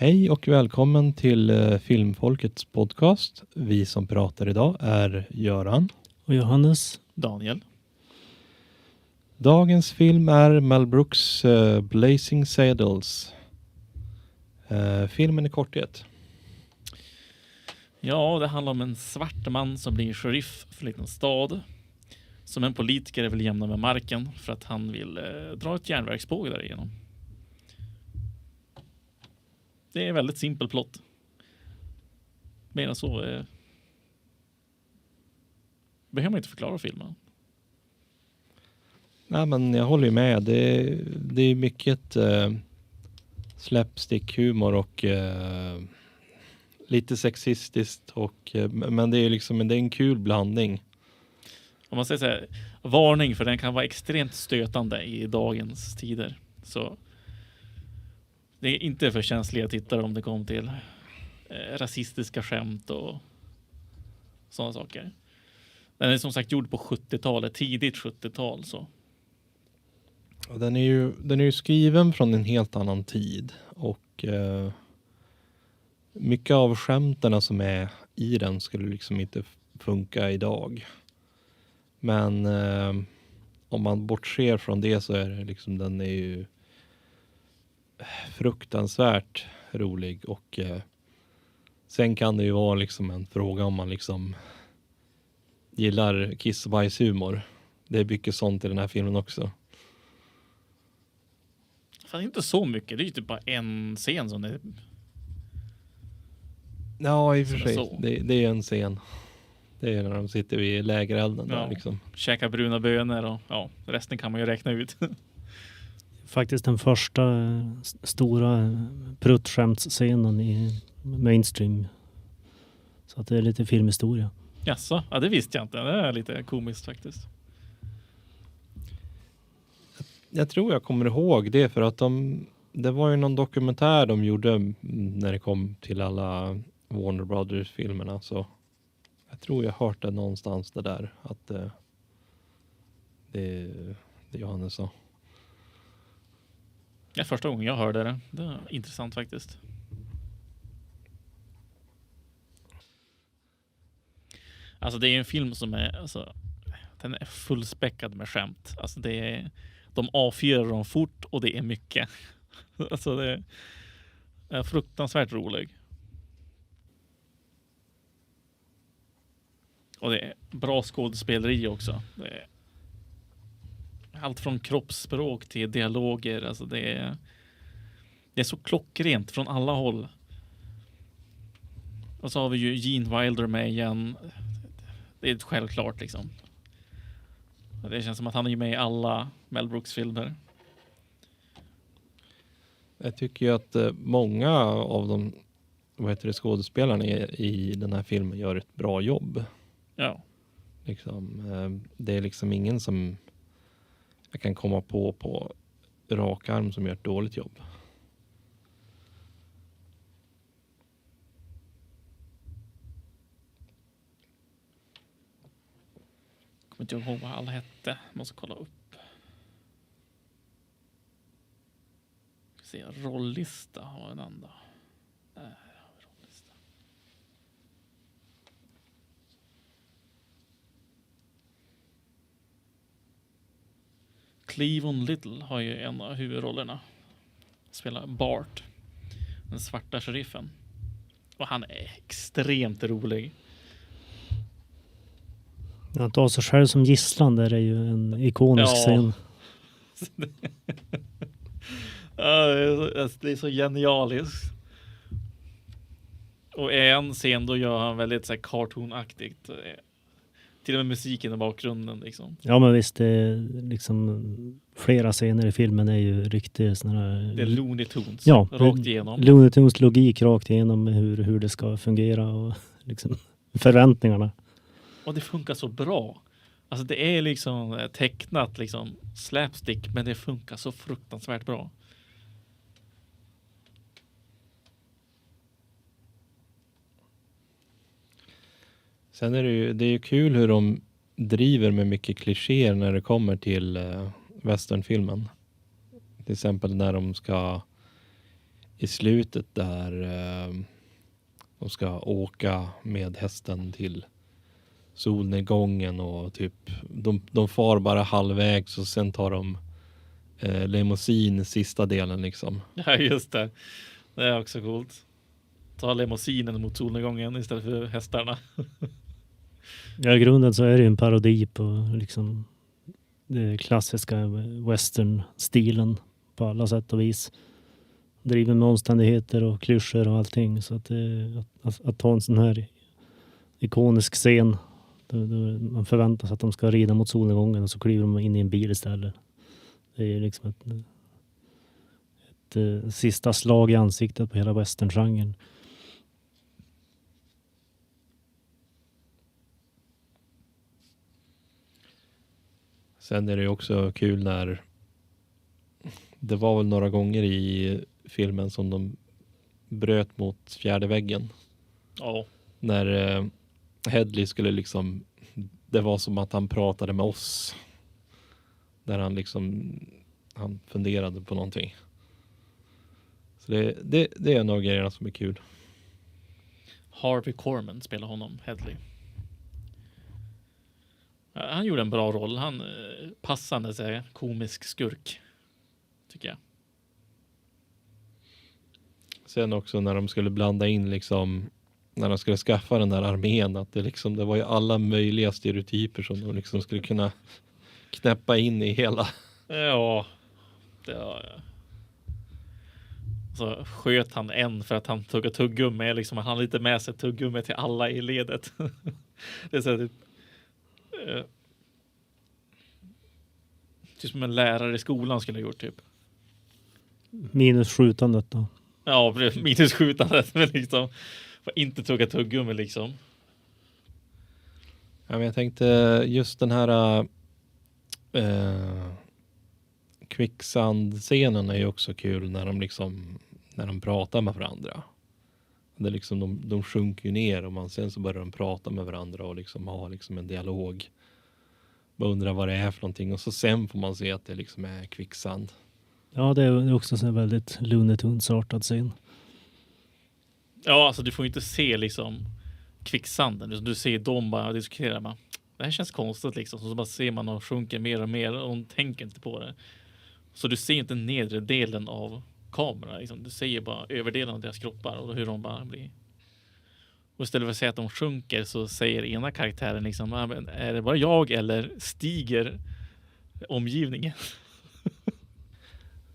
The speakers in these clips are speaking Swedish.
Hej och välkommen till Filmfolkets podcast. Vi som pratar idag är Göran och Johannes. Daniel. Dagens film är Mel Brooks Blazing Saddles. Filmen i korthet. Ja, det handlar om en svart man som blir sheriff för en liten stad. Som en politiker vill jämna med marken för att han vill dra ett järnvägsspår där igenom. Det är en väldigt simpel plott. Mer än så behöver man inte förklara filmen. Nej, men jag håller ju med. Det är mycket slapstick-humor och lite sexistiskt. Men det är liksom det är en kul blandning. Om man säger så här, varning för den kan vara extremt stötande i dagens tider. Så det är inte för känsliga tittare om det kommer till rasistiska skämt och sådana saker. Den är som sagt gjord på 70-talet, tidigt 70-tal så. Och den är ju skriven från en helt annan tid och mycket av skämterna som är i den skulle liksom inte funka idag. Men om man bortser från det så är det liksom, den är ju fruktansvärt rolig och sen kan det ju vara liksom en fråga om man liksom gillar kiss- och bajshumor. Det är mycket sånt i den här filmen också. Fast inte så mycket, det är ju typ bara en scen som det. Ja, i och för sig. Så. Det är en scen. Det är när de sitter vid lägerelden där liksom. Käka bruna bönor och ja, resten kan man ju räkna ut. Faktiskt den första stora pruttskämtsscenen i mainstream. Så att det är lite filmhistoria. Jaså? Ja, det visste jag inte. Det är lite komiskt faktiskt. Jag tror jag kommer ihåg det för att det var ju någon dokumentär de gjorde när det kom till alla Warner Brothers-filmerna. Så jag tror jag hört det någonstans det där att det Johannes sa. Ja, första gången jag hörde det. Det är intressant faktiskt. Alltså det är en film som är den är fullspäckad med skämt. Alltså de avfyrar dem fort och det är mycket. Alltså det är fruktansvärt rolig. Och det är bra skådespeleri också. Det är allt från kroppsspråk till dialoger. Alltså det är så klockrent från alla håll. Och så har vi ju Gene Wilder med igen. Det är självklart liksom. Det känns som att han är med i alla Mel Brooks-filmer. Jag tycker ju att många av de skådespelarna i den här filmen gör ett bra jobb. Ja. Liksom, det är liksom ingen som jag kan komma på rak arm som gör ett dåligt jobb. Jag kommer inte ihåg vad alla hette. Måste kolla upp. Se, rollista har en enda. Där har vi rollista. Cleavon Little har ju en av huvudrollerna. Spelar Bart. Den svarta sheriffen. Och han är extremt rolig. Att ha sig själv som gisslan där är ju en ikonisk scen. Ja, det är så genialiskt. Och en scen då gör han väldigt så här cartoonaktigt. Till och med musiken i bakgrunden liksom. Ja, men visst, det är liksom flera scener i filmen är ju riktigt såna här. Det är Looney Tunes rakt igenom. Looney Tunes logik rakt igenom hur det ska fungera och liksom förväntningarna. Och det funkar så bra. Alltså det är liksom tecknat liksom slapstick, men det funkar så fruktansvärt bra. Sen är det är ju kul hur de driver med mycket klichéer när det kommer till westernfilmen. Till exempel när de ska i slutet där de ska åka med hästen till solnedgången och typ de far bara halvvägs och sen tar de limousin sista delen liksom. Ja, just det. Det är också coolt. Ta limousinen mot solnedgången istället för hästarna. Ja, i grunden så är det ju en parodi på liksom det klassiska western-stilen på alla sätt och vis. Driver med omständigheter och klyschor och allting. Så att ta en sån här ikonisk scen då man förväntar sig att de ska rida mot solnedgången och så kliver de in i en bil istället. Det är ju liksom ett sista slag i ansiktet på hela western-genren. Sen är det ju också kul när det var väl några gånger i filmen som de bröt mot fjärde väggen. Ja. När Hedley skulle liksom, det var som att han pratade med oss. Där han funderade på någonting. Så det är några grejer som är kul. Harvey Korman spelar honom, Hedley. Ja, han gjorde en bra roll. Han passande sig komisk skurk, tycker jag. Sen också när de skulle blanda in liksom, när de skulle skaffa den där armén, att det var ju alla möjliga stereotyper som de liksom skulle kunna knäppa in i hela. Ja. Ja. Så sköt han en för att han tog tuggummi. Liksom, han hade lite med sig tuggummi till alla i ledet. Det är så typ, typ som en lärare i skolan skulle ha gjort typ. Minus skjutandet då. Ja, minus skjutandet. Men liksom, inte tugga tuggummi liksom. Ja, men jag tänkte just den här kvicksand-scenen är ju också kul när de pratar med varandra. Det är liksom, de sjunker ju ner och sen så börjar de prata med varandra och liksom ha liksom en dialog. Man undrar vad det är för någonting och så sen får man se att det liksom är kvicksand. Ja, det är också en väldigt Looney Tunes-artad scen. Ja, alltså du får inte se liksom kvicksanden. Du ser dem bara diskutera. Man, det här känns konstigt liksom. Så bara ser man och sjunker mer och mer och de tänker inte på det. Så du ser inte nedre delen av kameran. Liksom. Du ser bara överdelen av deras kroppar och hur de bara blir. Och istället för att säga att de sjunker så säger ena karaktären liksom, är det bara jag eller stiger omgivningen?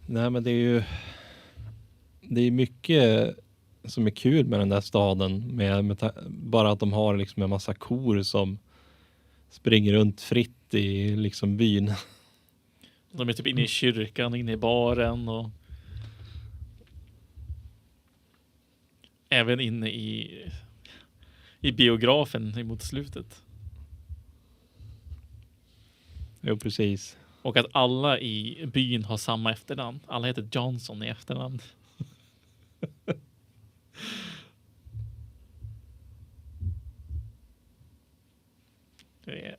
Nej, men det är mycket som är kul med den där staden med bara att de har liksom en massa kor som springer runt fritt i liksom byn. De är typ inne i kyrkan, inne i baren och även inne i biografen mot slutet. Jo, precis. Och att alla i byn har samma efternamn. Alla heter Johnson i efternamn.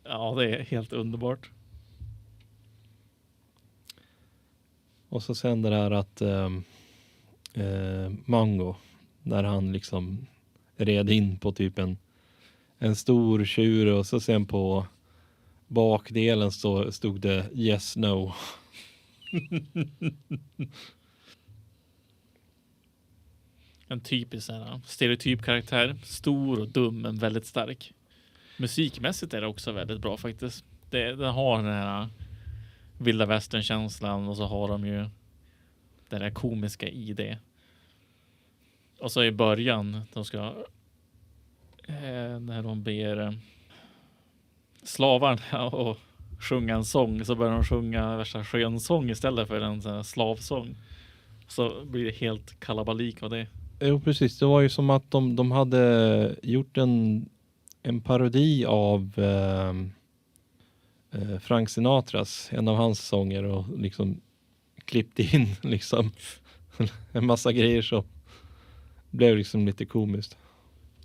Ja, det är helt underbart. Och så sen det där att Mango, när han liksom red in på typ en stor tjur och så sen på bakdelen så stod det yes, no. En typisk stereotyp karaktär. Stor och dum men väldigt stark. Musikmässigt är det också väldigt bra faktiskt. Den har den här vilda västern-känslan och så har de ju det där komiska i det. Och så i början de ska när de ber slavarna och sjunga en sång så börjar de sjunga värsta skönsång istället för en sån här slavsång. Så blir det helt kalabalik av det. Jo, precis. Det var ju som att de hade gjort en parodi av Frank Sinatras, en av hans sånger och liksom klippt in liksom en massa grejer som blev liksom lite komiskt.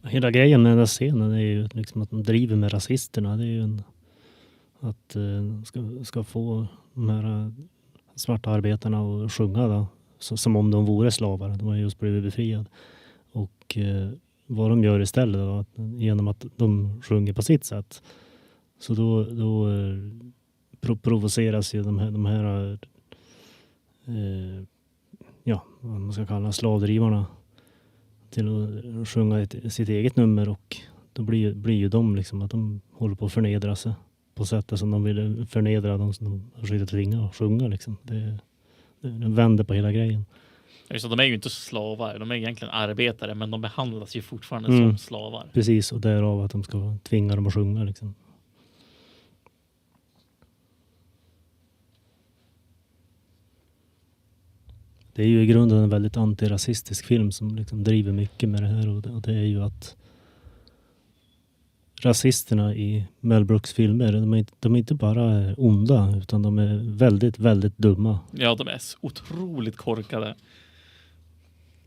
Hela grejen med den här scenen är ju liksom att de driver med rasisterna. Det är ju att ska få de här svarta arbetarna att sjunga då. som om de vore slavar. De har just blivit befriad. Och vad de gör istället då, genom att de sjunger på sitt sätt. Så då provoceras ju de här vad man ska kalla slavdrivarna till att sjunga sitt eget nummer, och då blir ju de liksom att de håller på att förnedra sig på sättet som de vill förnedra de som de försöker tvinga att sjunga liksom. Det vänder på hela grejen. Så de är ju inte slavar, de är egentligen arbetare, men de behandlas ju fortfarande som slavar. Precis, och därav att de ska tvinga dem att sjunga liksom. Det är ju i grunden en väldigt antirasistisk film som liksom driver mycket med det här, och det är ju att rasisterna i Mel Brooks filmer, de är inte bara onda, utan de är väldigt, väldigt dumma. Ja, de är otroligt korkade.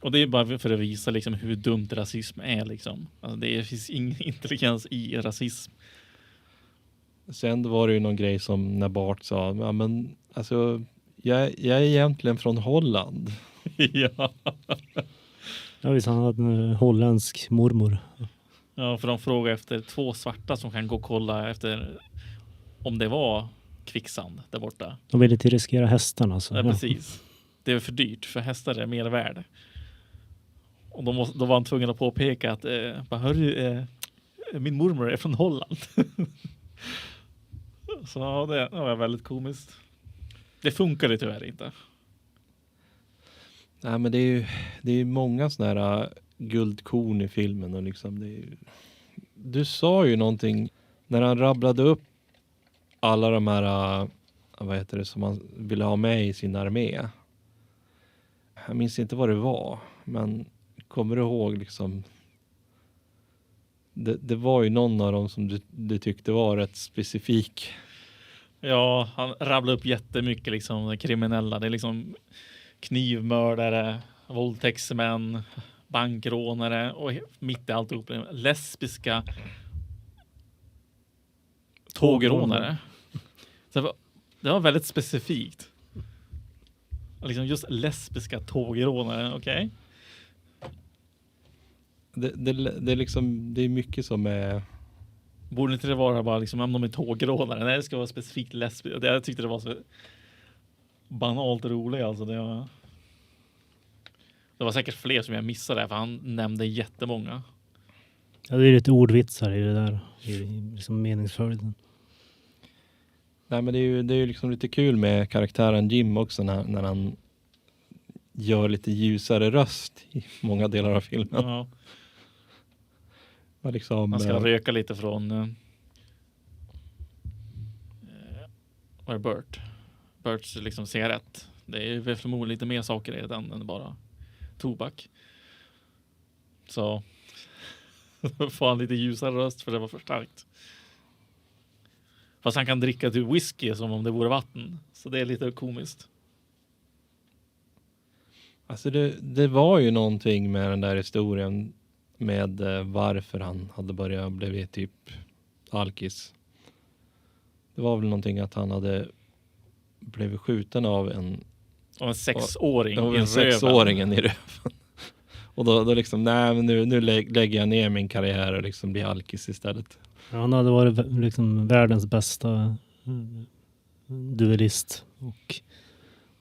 Och det är bara för att visa liksom hur dumt rasism är liksom. Alltså det finns ingen intelligens i rasism. Sen var det ju någon grej som när Bart sa, ja men alltså jag är egentligen från Holland. Ja. Ja, visst, han hade en holländsk mormor. Ja, för de frågar efter 2 svarta som kan gå och kolla efter om det var kvicksand där borta. De ville inte riskera hästarna. Alltså. Ja, precis. Det är för dyrt, för hästar är mer värd. Och då var han tvungen att påpeka att min mormor är från Holland. Så ja, det var väldigt komiskt. Det funkade tyvärr inte. Nej, men det är ju många såna här guldkorn i filmen och liksom det är ju... Du sa ju någonting när han rabblade upp alla de här som han ville ha med i sin armé. Jag minns inte vad det var, men kommer du ihåg liksom det var ju någon av dem som du tyckte var rätt specifik. Ja, han rabblade upp jättemycket liksom kriminella. Det är liksom knivmördare, våldtäktsmän, bankrånare och mitt i alltihop lesbiska tågrånare. Så det var väldigt specifikt. Liksom just lesbiska tågrånare, okej? Det är liksom, det är mycket som är... Borde inte det vara bara liksom om de är tågrånare? Nej, det ska vara specifikt lesbiska. Jag tyckte det var så banalt roligt alltså. Det var säkert fler som jag missade för han nämnde jättemånga. Ja, det är lite ordvitsar i det där. I liksom meningsföljden. Nej, men det är ju liksom lite kul med karaktären Jim också när han gör lite ljusare röst i många delar av filmen. Ja. Liksom, man ska röka lite från vad är Bert? Berts liksom cigarett. Det är väl förmodligen lite mer saker i den än bara tobak. Så får han lite ljusare röst för det var för starkt. Fast han kan dricka till whisky som om det vore vatten. Så det är lite komiskt. Alltså det var ju någonting med den där historien med varför han hade börjat bli typ alkis. Det var väl någonting att han hade blivit skjuten av en 6-åring av i en röven. 6-åringen i röven. Och då liksom, nej men nu lägger jag ner min karriär och liksom blir alkis istället. Ja, han hade varit liksom världens bästa duellist och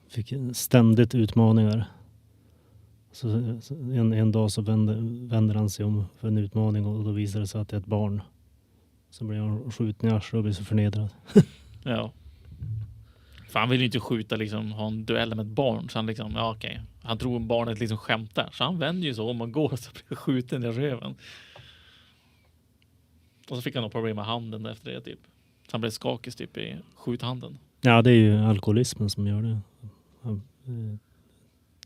fick ständigt utmaningar. Så en dag så vänder han sig om för en utmaning och då visar det sig att det är ett barn. Så blir han skjuten i arslet och blir så förnedrad. Ja. För han vill ju inte skjuta liksom, ha en duell med ett barn. Så han liksom, ja okej. Han tror barnet liksom skämtar. Så han vänder ju så om man går så blir skjuten i röven. Och så fick han något problem med handen efter det typ. Så han blev skakig typ i skjuthanden. Ja, det är ju alkoholismen som gör det.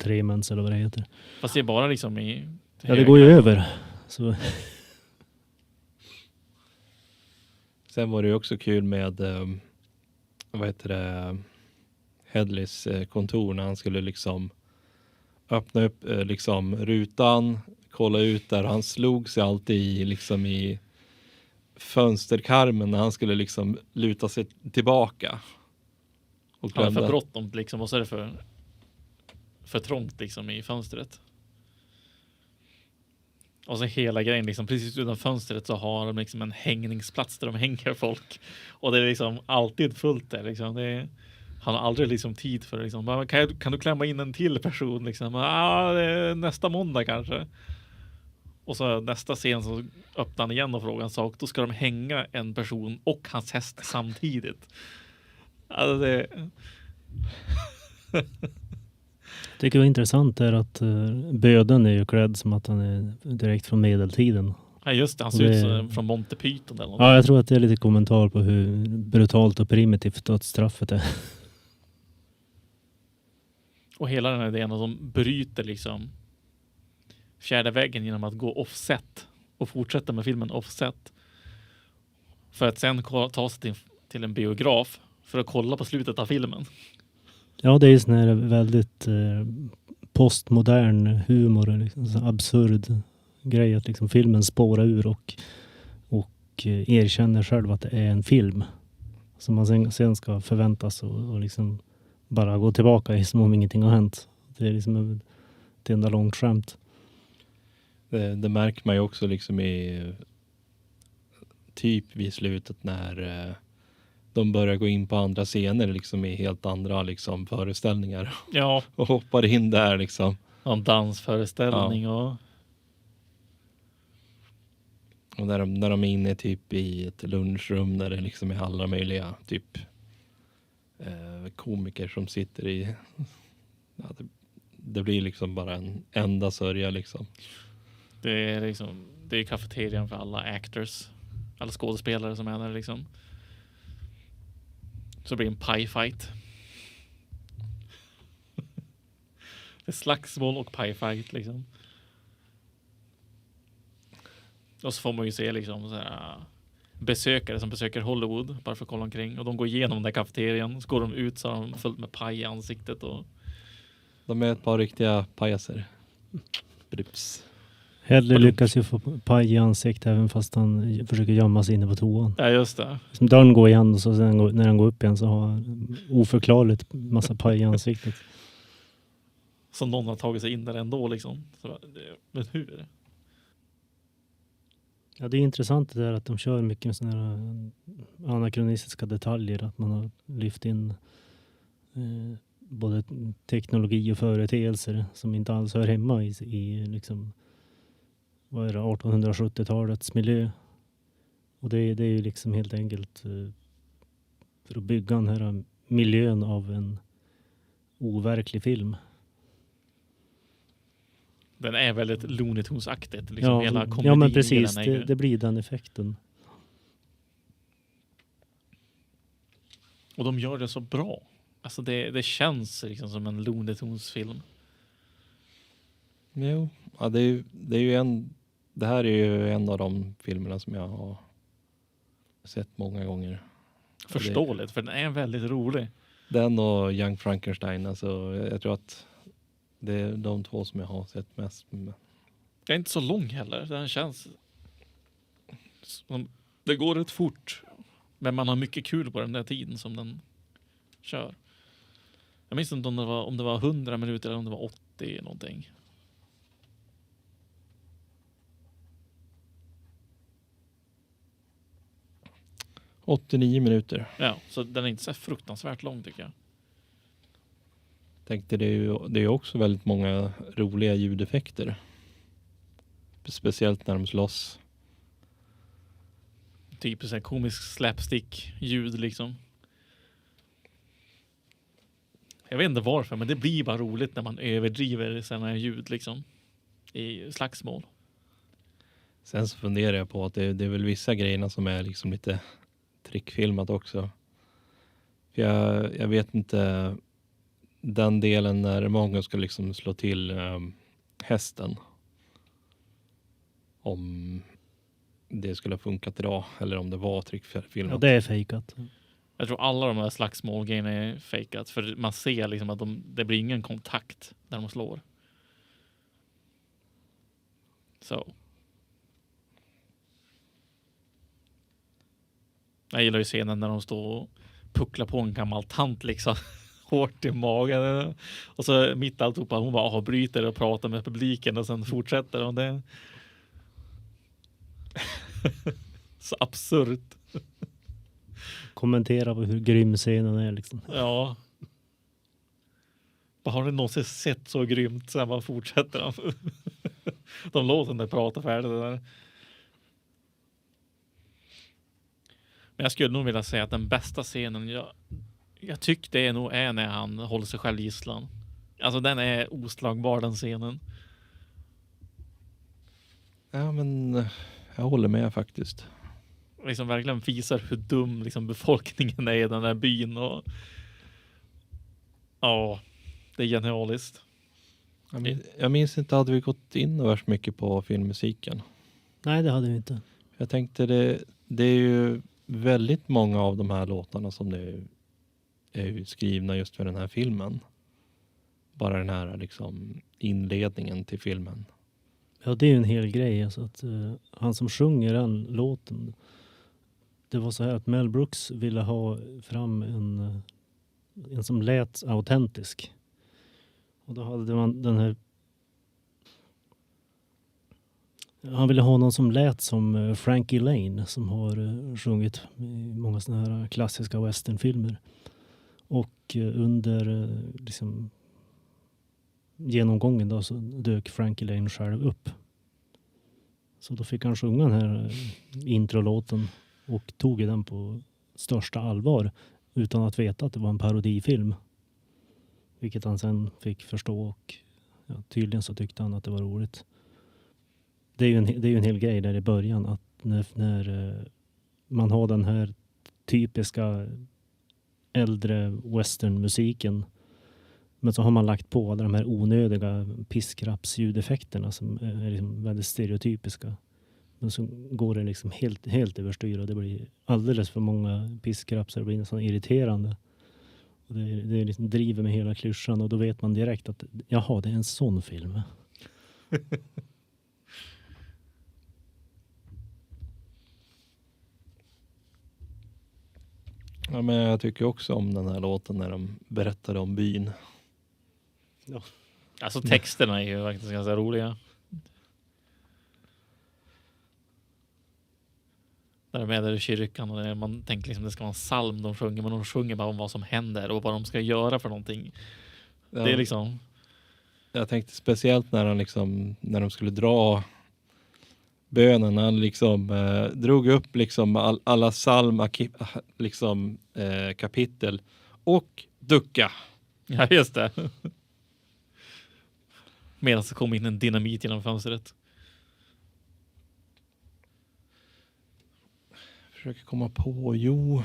Tremens eller vad det heter. Fast det är bara liksom i... Ja, det går ju över. Så. Sen var det ju också kul med Hedleys kontor när han skulle liksom öppna upp liksom rutan, kolla ut där. Han slog sig alltid i fönsterkarmen när han skulle liksom luta sig tillbaka. Och han är för bråttom liksom, och så är det för för trångt liksom i fönstret. Och så hela grejen liksom, precis utanför fönstret så har de liksom en hängningsplats där de hänger folk. Och det är liksom alltid fullt där liksom. Han har aldrig liksom tid för det liksom. Kan du klämma in en till person liksom? Det är nästa måndag kanske. Och så nästa scen så öppnar han igen och frågar en sak. Då ska de hänga en person och hans häst samtidigt. Alltså det... tycker det var intressant är att böden är ju klädd som att han är direkt från medeltiden. Ja just det, han ser ut som från Monty Python eller något. Ja, jag tror att det är lite kommentar på hur brutalt och primitivt dödsstraffet är. Och hela den här idén att de bryter liksom fjärde väggen genom att gå offset och fortsätta med filmen offset. För att sen ta sig till en biograf för att kolla på slutet av filmen. Ja, det är sån här väldigt postmodern humor, liksom, så absurd grej att liksom filmen spårar ur och erkänner själv att det är en film som man sen ska förväntas och liksom bara gå tillbaka i som om ingenting har hänt. Det är liksom ett enda långt skämt. Det märker man ju också liksom i typ vid slutet när de börjar gå in på andra scener liksom i helt andra liksom föreställningar. Ja. Och hoppar in där liksom. En dansföreställning och när de är inne typ i ett lunchrum där det liksom är alla möjliga typ komiker som sitter i det blir liksom bara en enda sörja liksom. det är kafeterian för alla actors, alla skådespelare som är där liksom. Så blir det en pie fight. Det är slagsmål och pie fight liksom. Och så får man ju se liksom så här besökare som besöker Hollywood bara för att kolla omkring. Och de går igenom den där kafeterian. Så går de ut så har de fullt med paj i ansiktet. Och... de är ett par riktiga pajaser. Brips. Hedley lyckas ju få paj i ansiktet även fast han försöker gömma sig inne på toan. Ja, just det. Som dörren går igen och så sen när han går upp igen så har han oförklarligt massa paj i ansiktet. Som någon har tagit sig in där ändå liksom. Så, men hur? Ja, det är intressant det där att de kör mycket med sådana här anakronistiska detaljer. Att man har lyft in både teknologi och företeelser som inte alls hör hemma i liksom, vad är det, 1870-talets miljö. Och det är ju liksom helt enkelt för att bygga den här miljön av en overklig film. Den är väldigt Looney Tunes-aktigt. Liksom hela ja, men precis. Det blir den effekten. Och de gör det så bra. Alltså det känns liksom som en Looney Tunes-film. Jo, ja, det är ju det här är ju en av de filmerna som jag har sett många gånger. Förståeligt, för den är väldigt rolig. Den och Young Frankenstein, alltså jag tror att det är de två som jag har sett mest. Det är inte så lång heller. Den känns som, det går rätt fort. Men man har mycket kul på den där tiden som den kör. Jag minns inte om det var 100 minuter eller om det var 80 någonting. — 89 minuter. Ja, så den är inte så fruktansvärt lång tycker jag. Tänkte det är också väldigt många roliga ljudeffekter. Speciellt när de slåss. Typ så här komisk slapstick ljud liksom. Jag vet inte varför, men det blir bara roligt när man överdriver sådana här ljud liksom i slagsmål. Sen så funderar jag på att det är väl vissa grejerna som är liksom lite trickfilmat också. För jag vet inte den delen när många ska liksom slå till hästen. Om det skulle ha funkat idag eller om det var trickfilmat. Ja, det är fejkat. Jag tror alla de här slagsmålgrejerna är fejkat. För man ser liksom att det blir ingen kontakt när de slår. Så. Jag gillar ju scenen när de står och pucklar på en gammal tant liksom. hårt i magen. Och så mitt alltihopa, hon bara avbryter och pratar med publiken och sen fortsätter. Och det så absurt. Kommentera på hur grym scenen är liksom. Ja. Har du någonsin sett så grymt? Sen bara fortsätter de. De låter när prata färdigt där. Men jag skulle nog vilja säga att den bästa scenen jag tyckte är nog är när han håller sig själv i gisslan. Alltså den är oslagbar den scenen. Ja, men jag håller med faktiskt. Liksom verkligen visar hur dum liksom befolkningen är i den där byn. Och ja, det är genialiskt. Jag minns inte, hade vi gått in och värst mycket på filmmusiken? Nej, det hade vi inte. Jag tänkte det är ju väldigt många av de här låtarna som det är ju skrivna just för den här filmen. Bara den här liksom inledningen till filmen. Ja, det är ju en hel grej. Alltså att, han som sjunger den låten, det var så här att Mel Brooks ville ha fram en som lät autentisk. Och då hade man den här... Han ville ha någon som lät som Frankie Lane som har sjungit i många såna här klassiska westernfilmer. Och under liksom genomgången då så dök Frankie Lane själv upp. Så då fick han sjunga den här introlåten och tog den på största allvar utan att veta att det var en parodifilm. Vilket han sen fick förstå och ja, tydligen så tyckte han att det var roligt. Det är ju en hel grej där i början att när man har den här typiska äldre westernmusiken men så har man lagt på alla de här onödiga piskraps-ljudeffekterna som är liksom väldigt stereotypiska. Men så går det liksom helt överstyr och det blir alldeles för många piskraps och det blir nästan irriterande. Och det är liksom driver med hela klyschan och då vet man direkt att jaha, det är en sån film. Ja, men jag tycker också om den här låten när de berättade om byn. Ja. Alltså texterna är ju faktiskt ganska roliga. När de är där i kyrkan och man tänker liksom det ska vara en psalm de sjunger, men de sjunger bara om vad som händer och vad de ska göra för någonting. Ja, Det är liksom... Jag tänkte speciellt när de skulle dra bönen, han liksom drog upp liksom alla psalma liksom kapitel och ducka. Ja, just det. Medan det kom in en dynamit genom fönstret. Försöker komma på, jo.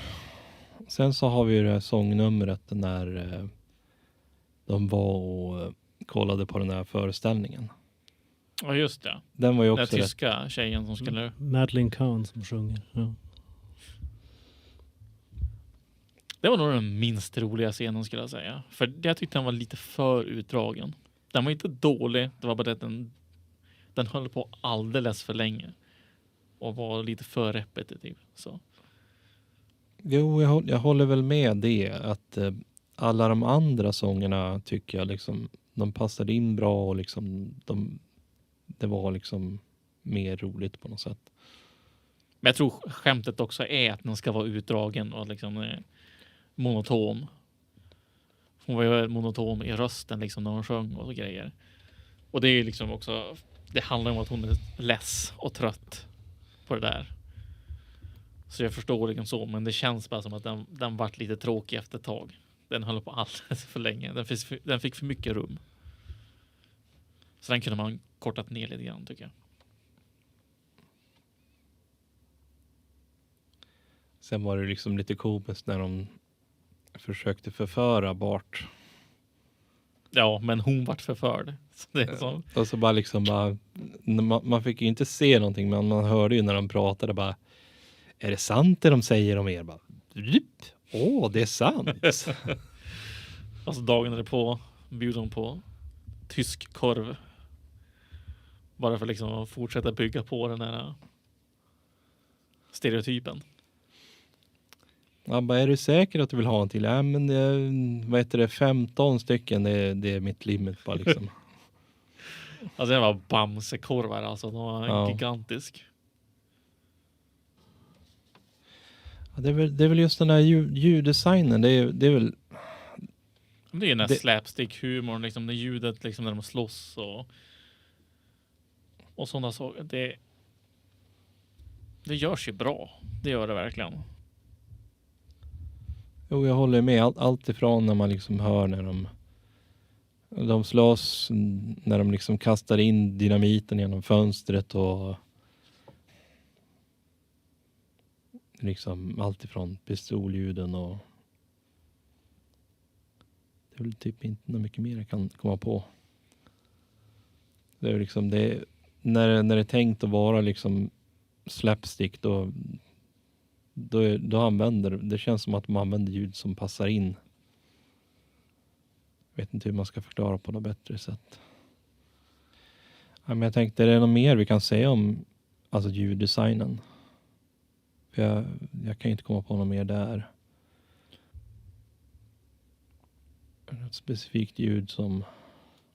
Sen så har vi ju det här sångnumret när de var och kollade på den här föreställningen. Ja, just det. Den var ju Den också tyska tjejen som skulle... Madeleine Kahn som sjunger. Ja. Det var nog den minst roliga scenen skulle jag säga. För jag tyckte den var lite för utdragen. Den var inte dålig. Det var bara att den höll på alldeles för länge. Och var lite för repetitiv. Så. Jo, jag håller väl med det. Att alla de andra sångerna tycker jag liksom, de passade in bra och liksom det var liksom mer roligt på något sätt. Men jag tror skämtet också är att den ska vara utdragen och liksom monotom. Hon var ju monotom i rösten liksom när hon sjöng och grejer. Och det är liksom också, det handlar om att hon är less och trött på det där. Så jag förstår liksom så, men det känns bara som att den vart lite tråkig efter ett tag. Den höll på alldeles för länge. Den fick för mycket rum. Så den kunde man kortat ner lite grann tycker jag. Sen var det liksom lite komiskt när de försökte förföra Bart. Ja, men hon vart förförd. Så det är så. Och så bara liksom man fick ju inte se någonting, men man hörde ju när de pratade bara, är det sant det de säger om er? Bara, det är sant. Alltså dagen är det på, bjuder de på tysk korv. Bara för liksom att fortsätta bygga på den här stereotypen. Han bara, är du säker att du vill ha en till? Ja, men vad heter det, 15 stycken, det är mitt limit bara liksom. Alltså det var bamsekorvar, alltså de var gigantisk. Ja, det är väl just den här ljuddesignen, det är väl... Det är ju den här slapstick-humorn, liksom det ljudet liksom när de slåss och sådana saker. Det görs ju bra. Det gör det verkligen. Jo, jag håller med. Allt ifrån när man liksom hör när de slåss, när de liksom kastar in dynamiten genom fönstret och liksom allt ifrån pistolljuden och det är väl typ inte något mycket mer jag kan komma på. Det är liksom när det är tänkt att vara liksom slapstick då använder det känns som att man använder ljud som passar in. Jag vet inte hur man ska förklara på något bättre sätt. Ja, men jag tänkte, är det något mer vi kan säga om alltså ljuddesignen? För jag kan inte komma på något mer där. Ett specifikt ljud som...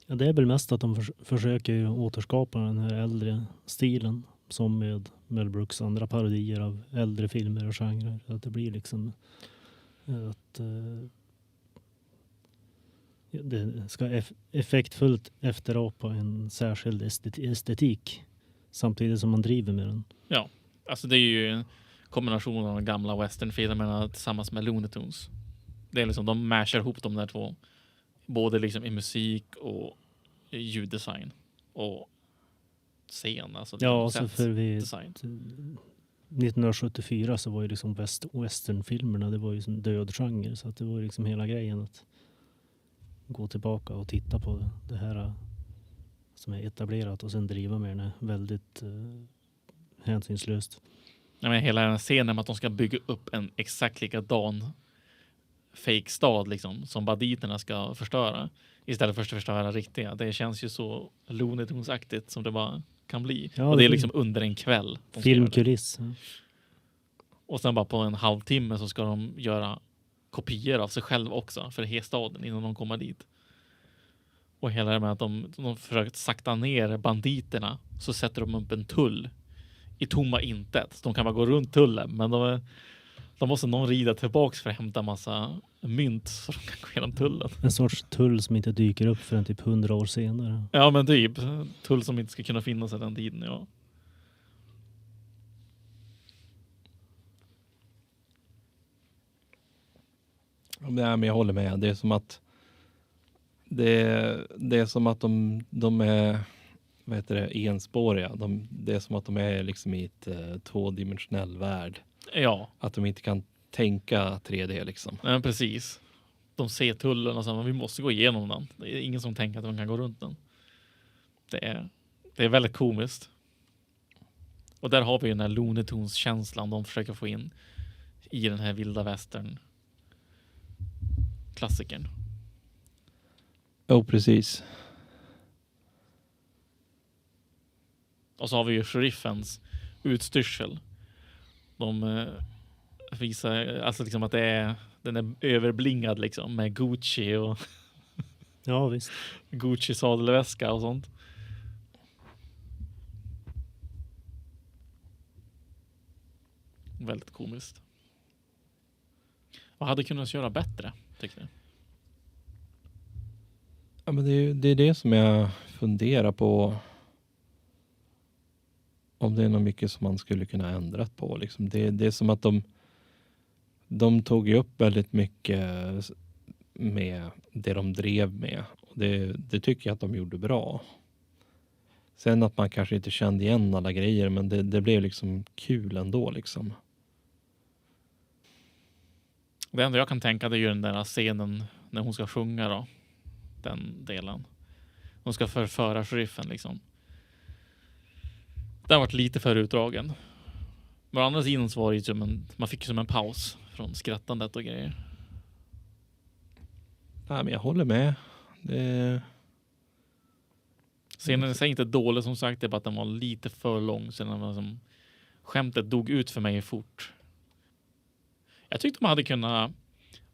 Ja, det är väl mest att de försöker ju återskapa den här äldre stilen som med Mel Brooks andra parodier av äldre filmer och genrer. Så att det blir liksom att det ska effektfullt efterapa en särskild estetik samtidigt som man driver med den. Ja, alltså det är ju en kombination av de gamla westernfilmerna tillsammans med Looney Tunes. Det är liksom, de mashar ihop de där två. Både liksom i musik och i ljuddesign. Och scen. Alltså ja, så för design. 1974 så var ju liksom westernfilmerna, det var ju som död genre. Så att det var ju liksom hela grejen att gå tillbaka och titta på det här som är etablerat och sen driva med den väldigt hänsynslöst. Ja, men hela den här scenen med att de ska bygga upp en exakt likadan fake stad liksom, som banditerna ska förstöra istället för att förstöra riktiga. Det känns ju så Looney Tunes-aktigt som det bara kan bli. Ja, och det är liksom under en kväll. Filmkuliss. Och sen bara på en halvtimme så ska de göra kopior av sig själv också för hela staden innan de kommer dit. Och hela det med att de försöker sakta ner banditerna så sätter de upp en tull i tomma intet. De kan bara gå runt tullen, men de måste någon rida tillbaks för att hämta massa mynt så de kan gå igenom tullen. En sorts tull som inte dyker upp förrän typ 100 år senare. Ja, men typ. Tull som inte ska kunna finnas i den tiden, ja. Ja, men jag håller med. Det är som att det är som att de är, vad heter det, enspåriga. Det är som att de är liksom i ett tvådimensionell värld. Ja. Att de inte kan tänka 3D liksom. Nej, men precis. De ser tullen och säger vi måste gå igenom den. Det är ingen som tänker att de kan gå runt den. Det är väldigt komiskt. Och där har vi den här Looney Tunes-känslan de försöker få in i den här vilda västern klassikern. Jo, precis. Och så har vi ju sheriffens utstyrsel. De visar alltså liksom att den är överblingad liksom med Gucci och ja, visst. Gucci sadelväska och sånt. Väldigt komiskt. Vad hade kunnat göra bättre, tycker jag? Ja, men det är det som jag funderar på. Om det är något mycket som man skulle kunna ändra på. Liksom. Det är som att de tog upp väldigt mycket med det de drev med. Och det tycker jag att de gjorde bra. Sen att man kanske inte kände igen alla grejer, men det blev liksom kul ändå liksom. Det enda jag kan tänka det är ju den där scenen när hon ska sjunga då. Den delen. Hon ska förföra sheriffen liksom. Den har varit lite för utdragen. Men å andra sidan så var det ju man fick ju som en paus från skrattandet och grejer. Nej, men jag håller med. Scenen är inte dålig som sagt, det är bara att den var lite för lång. Sen var som skämtet dog ut för mig fort. Jag tyckte de hade kunnat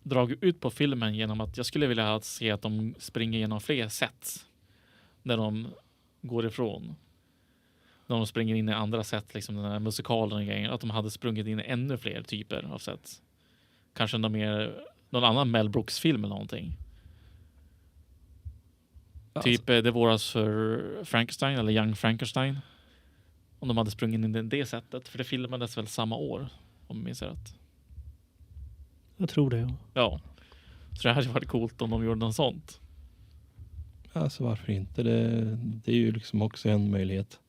dra ut på filmen genom att jag skulle vilja se att de springer genom fler sätt när de går ifrån. När de springer in i andra sätt, liksom den här musikalen och grejen, att de hade sprungit in i ännu fler typer av sätt. Kanske någon annan Mel Brooks-film eller någonting. Alltså. Typ Det våras för Frankenstein eller Young Frankenstein. Om de hade sprungit in i det sättet. För det filmades väl samma år, om jag minns rätt. Jag tror det, ja. Ja. Så det hade varit coolt om de gjorde något sånt. Alltså varför inte? Det är ju liksom också en möjlighet.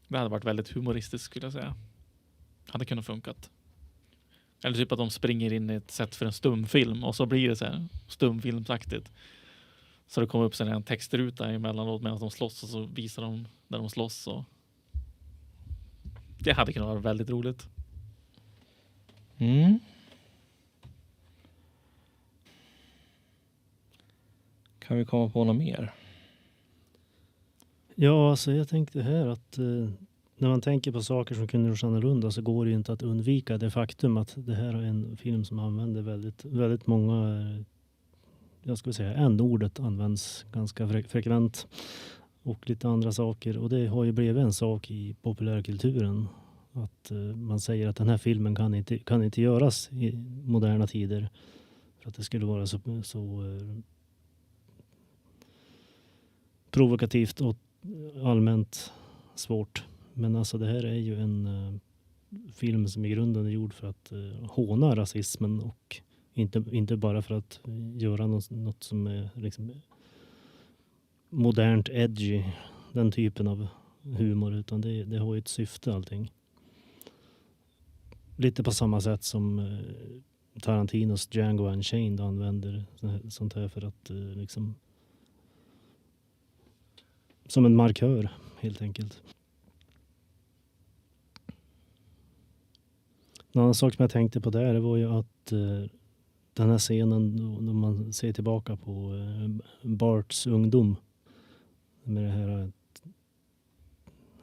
Det hade varit väldigt humoristiskt skulle jag säga. Hade kunnat funkat. Eller typ att de springer in i ett sätt för en stumfilm och så blir det så här stumfilmsaktigt. Så det kommer upp en textruta emellanåt medan de slåss och så visar de när de slåss. Och det hade kunnat vara väldigt roligt. Mm. Kan vi komma på något mer? Ja, alltså jag tänkte här att när man tänker på saker som kunde göras annorlunda så går det ju inte att undvika det faktum att det här är en film som använder väldigt många, jag skulle säga n-ordet används ganska frekvent och lite andra saker. Och det har ju blivit en sak i populärkulturen att man säger att den här filmen kan inte göras i moderna tider för att det skulle vara så provokativt och allmänt svårt. Men alltså det här är ju en film som i grunden är gjord för att håna rasismen och inte bara för att göra något som är liksom modernt edgy, den typen av humor, utan det har ju ett syfte allting. Lite på samma sätt som Tarantinos Django Unchained använder sånt här för att liksom som en markör helt enkelt. En annan sak som jag tänkte på där, det var ju att den här scenen då man ser tillbaka på Barts ungdom med det här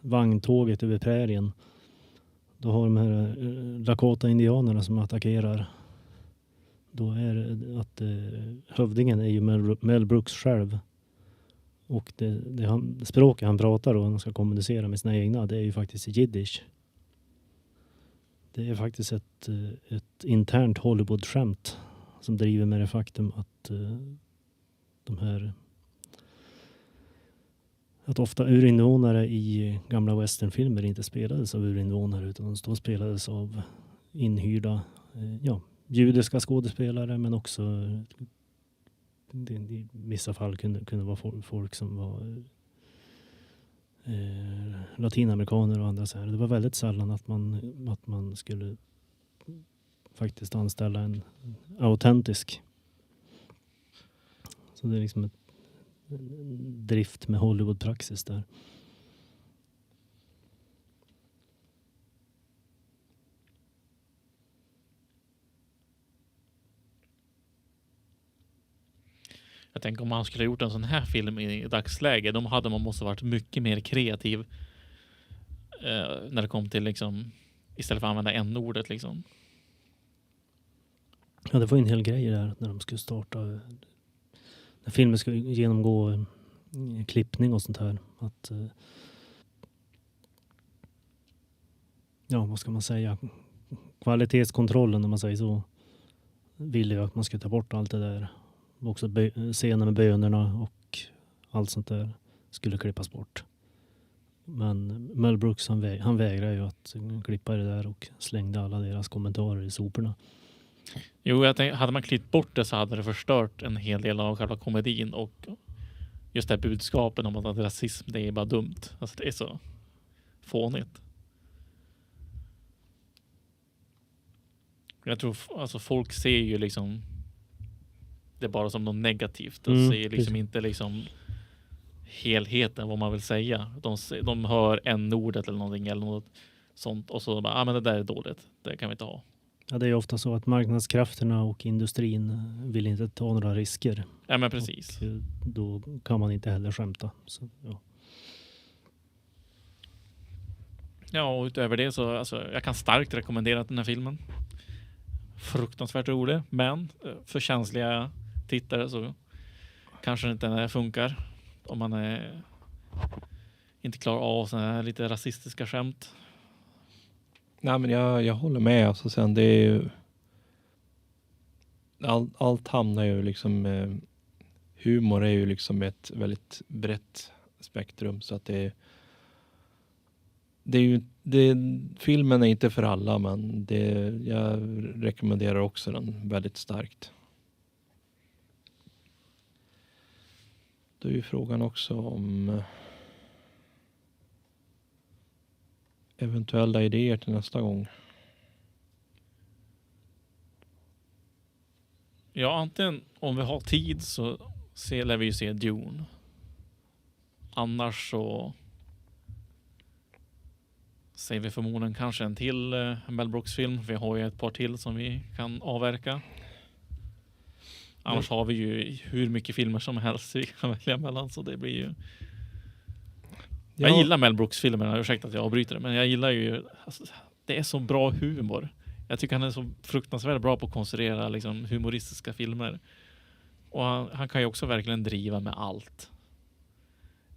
vagntåget över prärien. Då har de här Lakota-indianerna som attackerar. Då är det att hövdingen är ju Mel Brooks själv. Och det språket han pratar och han ska kommunicera med sina egna, det är ju faktiskt jiddisch. Det är faktiskt ett internt Hollywood-skämt som driver med det faktum att att ofta urinvånare i gamla westernfilmer inte spelades av urinvånare utan de spelades av inhyrda judiska skådespelare, men också i vissa fall kunde vara folk som var latinamerikaner och andra så här. Det var väldigt sällan att man skulle faktiskt anställa en autentisk. Så det är liksom en drift med Hollywood-praxis där. Jag tänker om man skulle ha gjort en sån här film i dagsläge, då hade man måste varit mycket mer kreativ när det kom till liksom, istället för att använda n-ordet liksom. Ja, det var en hel grej där när de skulle starta, när filmen skulle genomgå klippning och sånt här. Att vad ska man säga? Kvalitetskontrollen, när man säger så, ville ju att man skulle ta bort allt det där. Också scenen med bönerna och allt sånt där skulle klippas bort. Men Mel Brooks han vägrade ju att klippa det där och slängde alla deras kommentarer i soporna. Jo, jag tänkte, hade man klippt bort det så hade det förstört en hel del av själva komedin och just det här budskapen om att rasism, det är bara dumt. Alltså det är så fånigt. Jag tror alltså folk ser ju liksom det bara som något negativt och ser liksom inte liksom helheten vad man vill säga. De hör n-ordet eller någonting eller något sånt och så bara, men det där är dåligt. Det kan vi inte ha. Ja, det är ofta så att marknadskrafterna och industrin vill inte ta några risker. Ja, men precis. Och då kan man inte heller skämta. Så, ja. Ja, och utöver det så alltså, jag kan starkt rekommendera den här filmen. Fruktansvärt rolig, men för känsliga tittare så kanske det inte funkar om man inte klarar av såna här lite rasistiska skämt. Nej, men jag håller med. Alltså sen det är ju... Allt hamnar ju liksom... humor är ju liksom ett väldigt brett spektrum. Så att det är ju... filmen är inte för alla, men jag rekommenderar också den väldigt starkt. Då är ju frågan också om... eventuella idéer till nästa gång. Ja, antingen om vi har tid så lär vi ju se Dune. Annars så ser vi förmodligen kanske en till Mel Brooks-film. Vi har ju ett par till som vi kan avverka. Annars har vi ju hur mycket filmer som helst vi kan välja mellan, så det blir ju... Jag gillar Mel Brooks-filmerna, ursäkta att jag avbryter det, men jag gillar ju... Alltså, det är så bra humor. Jag tycker han är så fruktansvärt bra på att konstruera liksom, humoristiska filmer. Och han kan ju också verkligen driva med allt.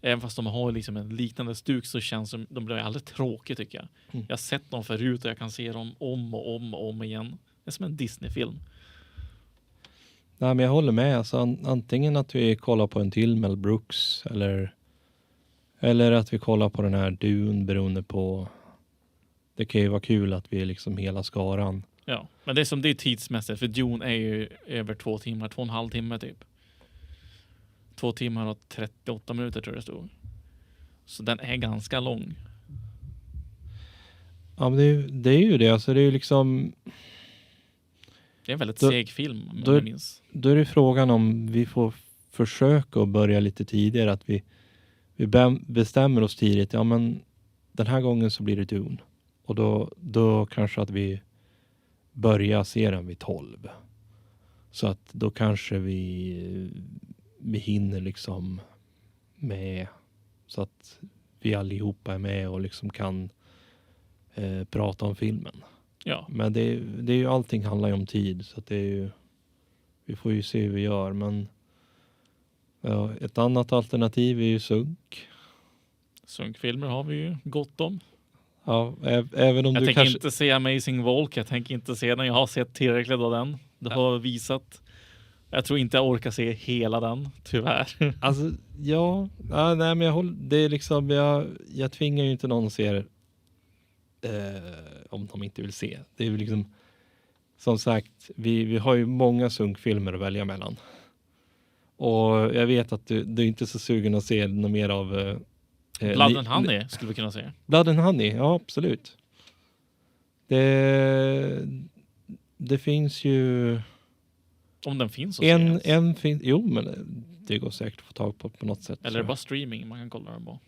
Även fast de har liksom en liknande stuk så känns de blir aldrig tråkiga, tycker jag. Jag har sett dem förut och jag kan se dem om och om och om igen. Det är som en Disney-film. Nej, men jag håller med. Alltså, antingen att vi kollar på en till Mel Brooks eller att vi kollar på den här Dune, beroende på... Det kan ju vara kul att vi är liksom hela skaran. Ja, men det är tidsmässigt. För Dune är ju över 2 timmar, 2,5 timmar typ. 2 timmar och 38 minuter tror jag det stod. Så den är ganska lång. Ja, men det är ju det. Alltså det är ju liksom... Det är en väldigt seg film, om jag minns. Då är det frågan om vi får försöka att börja lite tidigare. Att vi bestämmer oss tidigt. Ja, men den här gången så blir det Dune. Och då kanske att vi börjar se den vid 12. Så att då kanske vi hinner liksom med. Så att vi allihopa är med och liksom kan prata om filmen. Ja. Men det är ju, allting handlar ju om tid. Så att det är ju, vi får ju se hur vi gör. Men ja, ett annat alternativ är ju Sunk. Sunkfilmer har vi ju gott om. Ja, även om jag du tänker kanske... inte se Amazing Volk. Jag tänker inte se den. Jag har sett tillräckligt av den. Det har visat. Jag tror inte jag orkar se hela den, tyvärr. Alltså, ja. Nej, men det är liksom... Jag tvingar ju inte någon att se det. Om de inte vill se. Det är ju liksom... Som sagt, vi har ju många sunkfilmer att välja mellan. Och jag vet att du är inte så sugen att se något mer av... Blood and Honey skulle vi kunna säga. Blood and Honey, ja absolut. Det finns ju... Om den finns Jo, men det går säkert att få tag på något sätt. Eller är det bara streaming man kan kolla den på?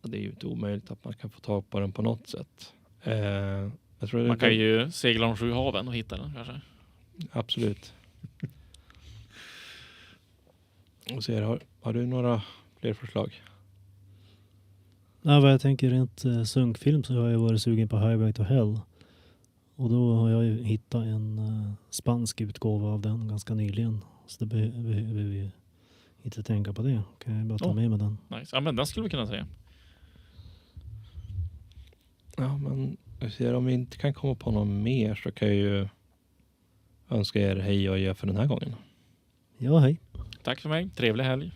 Det är ju inte omöjligt att man kan få tag på den på något sätt. Jag tror man kan ju segla om 7 haven och hitta den kanske. Absolut. Och så har du några fler förslag? Ja, vad jag tänker rent sunkfilm så har jag varit sugen på Highway to Hell. Och då har jag ju hittat en spansk utgåva av den ganska nyligen. Så det behöver vi inte tänka på det. Kan jag bara ta med den. Nice. Ja, men den skulle vi kunna säga. Ja, men jag ser om vi inte kan komma på någon mer så kan jag ju önska er hej och adjö för den här gången. Ja, hej. Tack för mig. Trevlig helg.